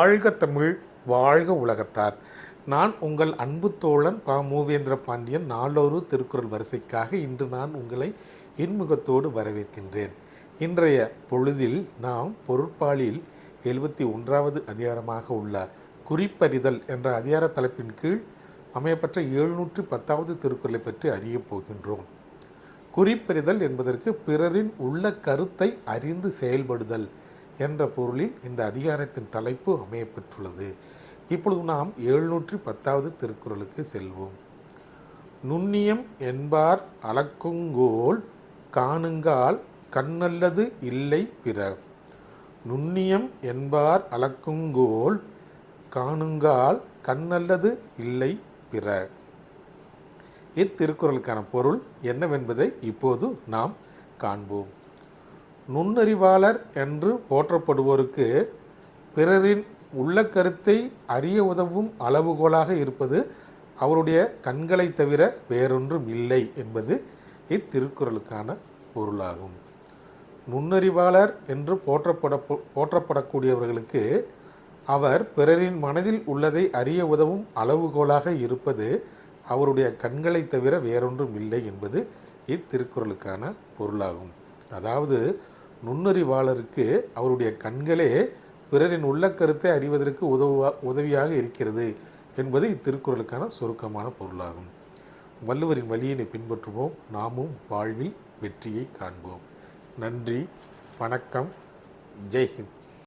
வாழ்க தமிழ், வாழ்க உலகத்தார். நான் உங்கள் அன்பு தோழன் ப. மூவேந்திர பாண்டியன். நாளொரு திருக்குறள் வரிசைக்காக இன்று நான் உங்களை இன்முகத்தோடு வரவேற்கின்றேன். இன்றைய பொழுதில் நாம் பொருட்பாலில் 71வது அதிகாரமாக உள்ள குறிப்பறிதல் என்ற அதிகார தலைப்பின் கீழ் அமையப்பட்ட 710வது திருக்குறளை பற்றி அறியப் போகின்றோம். குறிப்பறிதல் என்பதற்கு பிறரின் உள்ள கருத்தை அறிந்து செயல்படுதல் என்ற பொருளில் இந்த அதிகாரத்தின் தலைப்பு அமையப்பெற்றுள்ளது. இப்பொழுது நாம் 710வது திருக்குறளுக்கு செல்வோம். நுண்ணியம் என்பார் அளக்குங்கோல் காணுங்கால் கண்ணல்லது இல்லை பிற. நுண்ணியம் என்பார் அளக்குங்கோல் காணுங்கால் கண்ணல்லது இல்லை பிற. இத்திருக்குறளுக்கான பொருள் என்னவென்பதை இப்போது நாம் காண்போம். நுண்ணறிவாளர் என்று போற்றப்படுவோருக்கு பிறரின் உள்ள கருத்தை அறிய உதவும் அளவுகோலாக இருப்பது அவருடைய கண்களை தவிர வேறொன்றும் இல்லை என்பது இத்திருக்குறளுக்கான பொருளாகும். நுண்ணறிவாளர் என்று போற்றப்படக்கூடியவர்களுக்கு அவர் பிறரின் மனதில் உள்ளதை அறிய உதவும் அளவுகோலாக இருப்பது அவருடைய கண்களை தவிர வேறொன்றும் இல்லை என்பது இத்திருக்குறளுக்கான பொருளாகும். அதாவது நுண்ணறிவாளருக்கு அவருடைய கண்களே பிறரின் உள்ள கருத்தை அறிவதற்கு உதவியாக இருக்கிறது என்பது இத்திருக்குறளுக்கான சுருக்கமான பொருளாகும். வள்ளுவரின் வழியினை பின்பற்றுவோம், நாமும் வாழ்வில் வெற்றியை காண்போம். நன்றி, வணக்கம், ஜெய்ஹிந்த்.